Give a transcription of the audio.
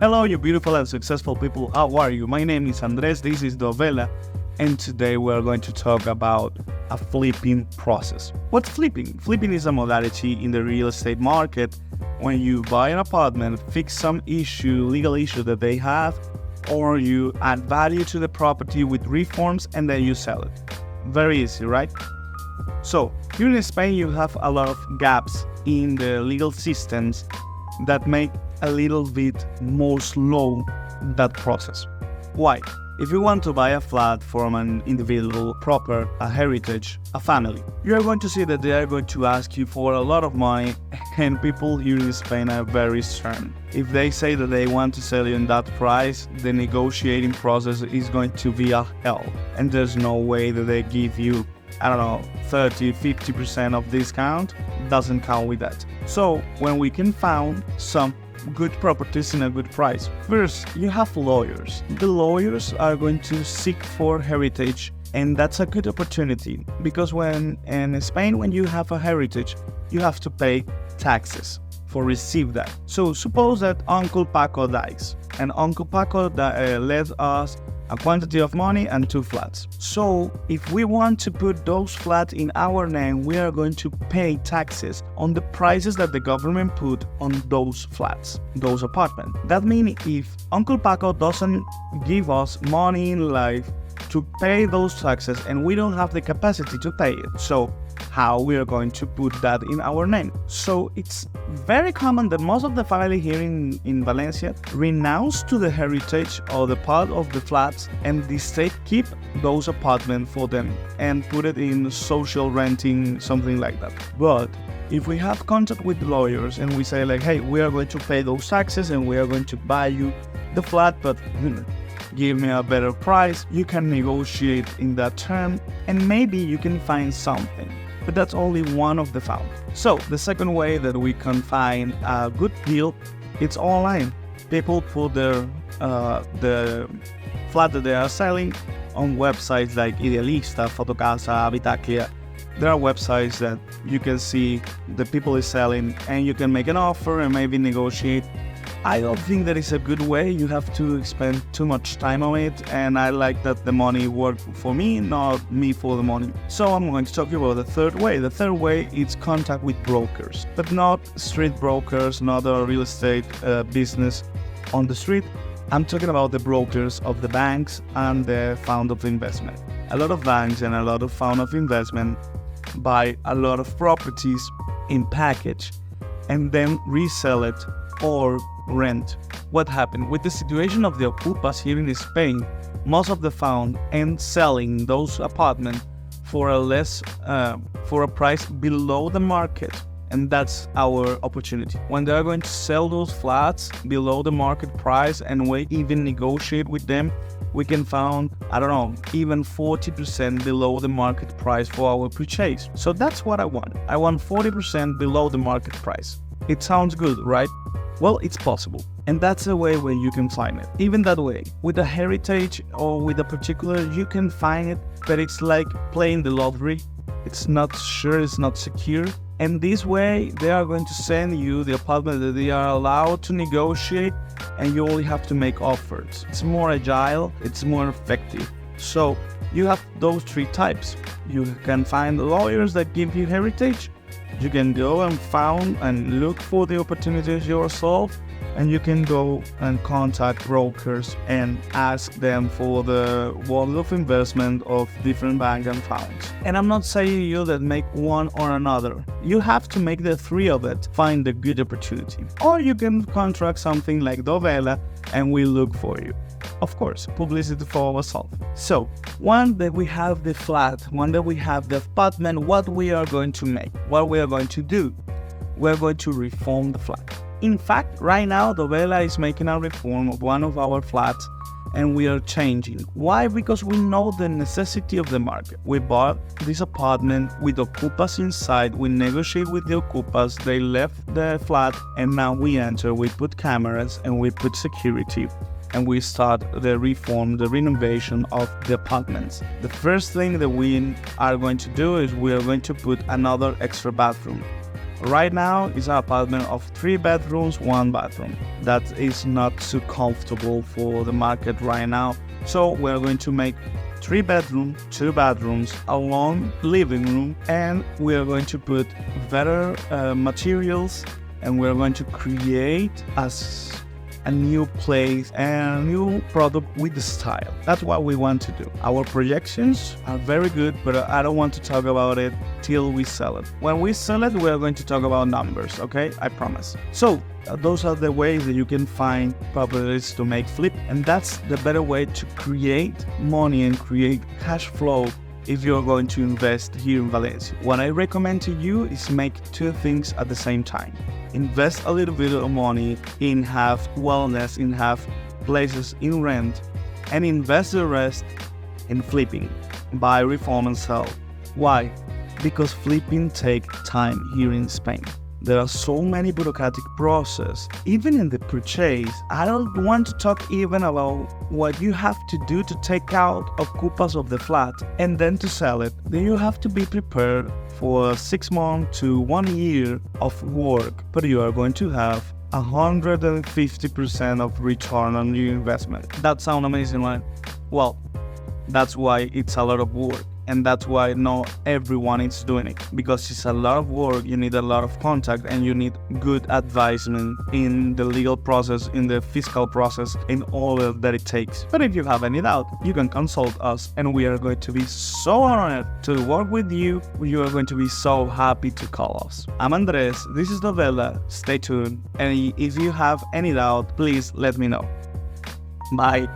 Hello, you beautiful and successful people. How are you? My name is Andres. This is Dovela, and today we're going to talk about a flipping process. What's flipping? Flipping is a modality in the real estate market when you buy an apartment, fix some legal issue that they have, or you add value to the property with reforms and then you sell it. Very easy, right? So, here in Spain, you have a lot of gaps in the legal systems that make a little bit more slow that process. Why? If you want to buy a flat from an individual, proper, a heritage, a family, you are going to see that they are going to ask you for a lot of money, and people here in Spain are very stern. If they say that they want to sell you in that price, the negotiating process is going to be a hell, and there's no way that they give you 30-50% of discount. Doesn't count with that. So when we can find some good properties in a good price, first you have lawyers. The lawyers are going to seek for heritage, and that's a good opportunity because in Spain, when you have a heritage, you have to pay taxes for receive that. So suppose that Uncle Paco dies, and Uncle Paco left us a quantity of money and 2 flats. So if we want to put those flats in our name, we are going to pay taxes on the prices that the government put on those flats, those apartments. That means if Uncle Paco doesn't give us money in life to pay those taxes and we don't have the capacity to pay it, so how we are going to put that in our name? So it's very common that most of the family here in Valencia renounce to the heritage or the part of the flats, and the state keep those apartments for them and put it in social renting, something like that. But if we have contact with lawyers and we say like, hey, we are going to pay those taxes and we are going to buy you the flat, but give me a better price, you can negotiate in that term and maybe you can find something. But that's only one of the found. So the second way that we can find a good deal, it's online. People put the flat that they are selling on websites like Idealista, Fotocasa, Habitaclia. There are websites that you can see the people is selling and you can make an offer and maybe negotiate. I don't think that is a good way. You have to spend too much time on it, and I like that the money work for me, not me for the money. So I'm going to talk about the third way. The third way is contact with brokers, but not street brokers, not a real estate business on the street. I'm talking about the brokers of the banks and the fund of investment. A lot of banks and a lot of fund of investment buy a lot of properties in package and then resell it or rent. What happened with the situation of the ocupas here in Spain? Most of the fund end selling those apartments for a price below the market, and that's our opportunity. When they are going to sell those flats below the market price and we even negotiate with them, we can find, even 40% below the market price for our purchase. So that's what I want. I want 40% below the market price. It sounds good, right? Well, it's possible. And that's a way where you can find it. Even that way, with a heritage or with a particular, you can find it, but it's like playing the lottery. It's not sure, it's not secure. And this way, they are going to send you the apartment that they are allowed to negotiate, and you only have to make offers. It's more agile, it's more effective. So you have those 3 types. You can find lawyers that give you heritage. You can go and find and look for the opportunities yourself, and you can go and contact brokers and ask them for the world of investment of different banks and funds. And I'm not saying you that make one or another. You have to make the 3 of it, find the good opportunity. Or you can contract something like Dovela and we look for you. Of course, publicity for ourselves. So, one that we have the flat, one that we have the apartment, what we are going to make, what we are going to do, we're going to reform the flat. In fact, right now, Dovela is making a reform of one of our flats and we are changing. Why? Because we know the necessity of the market. We bought this apartment with ocupas inside, we negotiate with the ocupas, they left the flat, and now we enter, we put cameras and we put security. And we start the reform, the renovation of the apartments. The first thing that we are going to do is we are going to put another extra bathroom. Right now, it's an apartment of 3 bedrooms, 1 bathroom. That is not too comfortable for the market right now. So we're going to make 3 bedrooms, 2 bathrooms, a long living room, and we're going to put better materials, and we're going to create a new place and a new product with the style. That's what we want to do. Our projections are very good, but I don't want to talk about it till we sell it. When we sell it, we're going to talk about numbers, okay? I promise. So those are the ways that you can find properties to make flip, and that's the better way to create money and create cash flow if you're going to invest here in Valencia. What I recommend to you is make 2 things at the same time. Invest a little bit of money in have wellness, in have places in rent, and invest the rest in flipping, buy, reform, and sell. Why? Because flipping takes time here in Spain. There are so many bureaucratic processes. Even in the purchase, I don't want to talk even about what you have to do to take out ocupas of the flat and then to sell it. Then you have to be prepared for 6 months to 1 year of work, but you are going to have 150% of return on your investment. That sounds amazing, right? Well, that's why it's a lot of work. And that's why not everyone is doing it, because it's a lot of work. You need a lot of contact, and you need good advisement in the legal process, in the fiscal process, in all that it takes. But if you have any doubt, you can consult us, and we are going to be so honored to work with you. You are going to be so happy to call us. I'm Andres, this is Novella. Stay tuned, and if you have any doubt, please let me know. Bye.